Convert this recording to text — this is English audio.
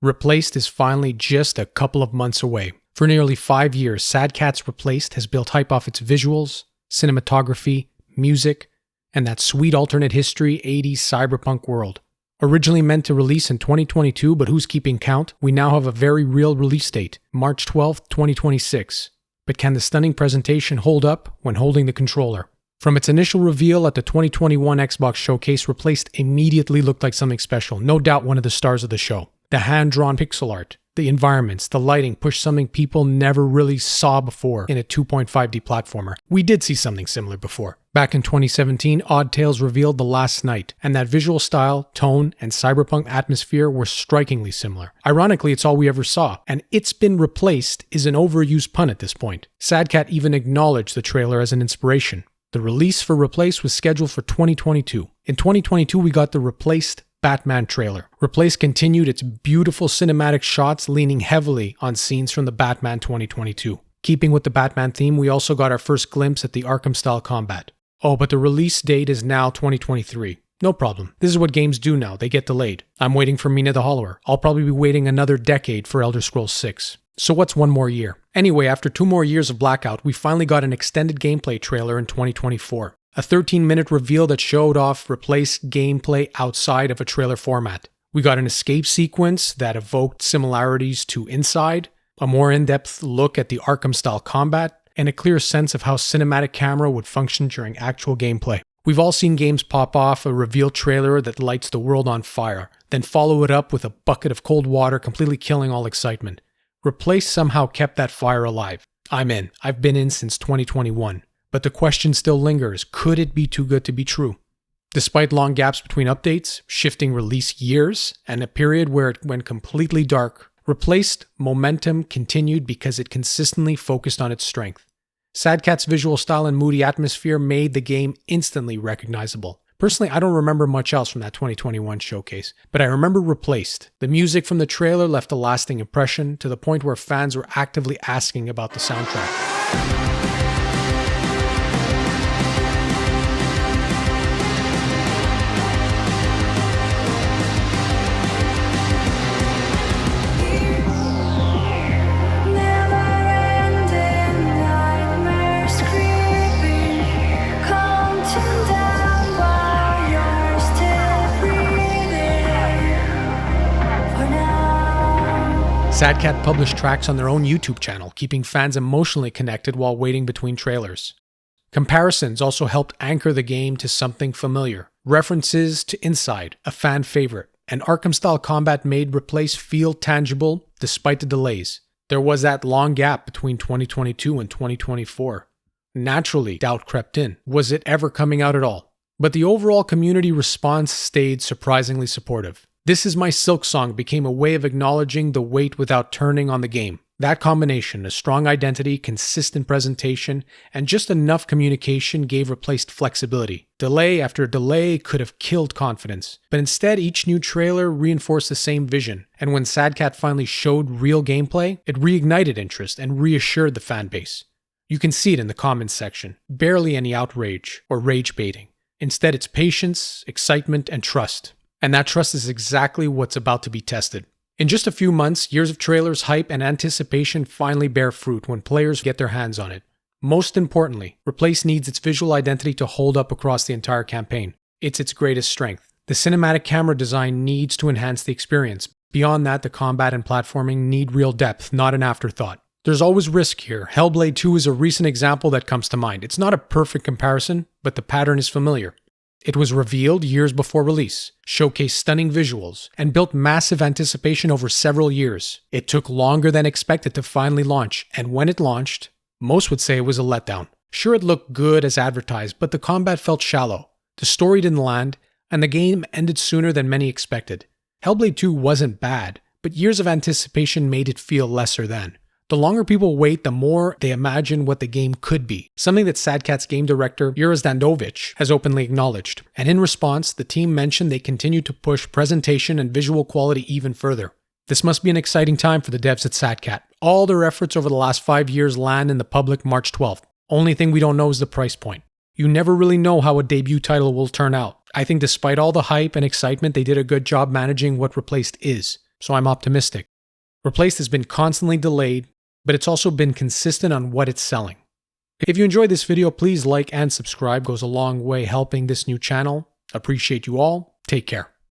Replaced is finally just a couple of months away. For nearly 5 years, Sad Cat's Replaced has built hype off its visuals, cinematography, music, and that sweet alternate history 80s cyberpunk world. Originally meant to release in 2022, but who's keeping count? We now have a very real release date, March 12th, 2026. But can the stunning presentation hold up when holding the controller? From its initial reveal at the 2021 Xbox Showcase, Replaced immediately looked like something special, no doubt one of the stars of the show. The hand-drawn pixel art, the environments, the lighting pushed something people never really saw before in a 2.5D platformer. We did see something similar before. Back in 2017, Odd Tales revealed The Last Night, and that visual style, tone, and cyberpunk atmosphere were strikingly similar. Ironically, it's all we ever saw, and "it's been replaced" is an overused pun at this point. Sad Cat even acknowledged the trailer as an inspiration. The release for Replaced was scheduled for 2022. In 2022, we got the Replaced Batman trailer. Replaced continued its beautiful cinematic shots, leaning heavily on scenes from the Batman 2022. Keeping with the Batman theme, we also got our first glimpse at the Arkham-style combat. Oh, but the release date is now 2023. No problem. This is what games do now. They get delayed. I'm waiting for Mina the Hollower. I'll probably be waiting another decade for Elder Scrolls 6. So what's one more year? Anyway, after 2 more years of blackout, we finally got an extended gameplay trailer in 2024. A 13-minute reveal that showed off Replaced gameplay outside of a trailer format. We got an escape sequence that evoked similarities to Inside, a more in-depth look at the Arkham-style combat, and a clear sense of how cinematic camera would function during actual gameplay. We've all seen games pop off a reveal trailer that lights the world on fire, then follow it up with a bucket of cold water, completely killing all excitement. Replaced somehow kept that fire alive. I'm in. I've been in since 2021. But the question still lingers, could it be too good to be true? Despite long gaps between updates, shifting release years, and a period where it went completely dark, Replaced momentum continued because it consistently focused on its strength. Sad Cat's visual style and moody atmosphere made the game instantly recognizable. Personally, I don't remember much else from that 2021 showcase, but I remember Replaced. The music from the trailer left a lasting impression, to the point where fans were actively asking about the soundtrack. Sad Cat published tracks on their own YouTube channel, keeping fans emotionally connected while waiting between trailers. Comparisons also helped anchor the game to something familiar. References to Inside, a fan favorite, and Arkham-style combat made Replaced feel tangible despite the delays. There was that long gap between 2022 and 2024. Naturally, doubt crept in. Was it ever coming out at all? But the overall community response stayed surprisingly supportive. This Is My Silk Song became a way of acknowledging the wait without turning on the game. That combination, a strong identity, consistent presentation, and just enough communication gave Replaced flexibility. Delay after delay could have killed confidence, but instead each new trailer reinforced the same vision, and when Sad Cat finally showed real gameplay, it reignited interest and reassured the fanbase. You can see it in the comments section. Barely any outrage or rage baiting. Instead, it's patience, excitement, and trust. And that trust is exactly what's about to be tested. In just a few months, years of trailers, hype, and anticipation finally bear fruit when players get their hands on it. Most importantly, Replaced needs its visual identity to hold up across the entire campaign. It's its greatest strength. The cinematic camera design needs to enhance the experience. Beyond that, the combat and platforming need real depth, not an afterthought. There's always risk here. Hellblade 2 is a recent example that comes to mind. It's not a perfect comparison, but the pattern is familiar. It was revealed years before release, showcased stunning visuals, and built massive anticipation over several years. It took longer than expected to finally launch, and when it launched, most would say it was a letdown. Sure, it looked good as advertised, but the combat felt shallow. The story didn't land, and the game ended sooner than many expected. Hellblade 2 wasn't bad, but years of anticipation made it feel lesser than. The longer people wait, the more they imagine what the game could be, something that Sad Cat's game director, Jura Zdandovic, has openly acknowledged. And in response, the team mentioned they continue to push presentation and visual quality even further. This must be an exciting time for the devs at Sad Cat. All their efforts over the last 5 years land in the public March 12th. Only thing we don't know is the price point. You never really know how a debut title will turn out. I think despite all the hype and excitement, they did a good job managing what Replaced is. so I'm optimistic. Replaced has been constantly delayed, but it's also been consistent on what it's selling. If you enjoyed this video, please like and subscribe. Goes a long way helping this new channel. Appreciate you all. Take care.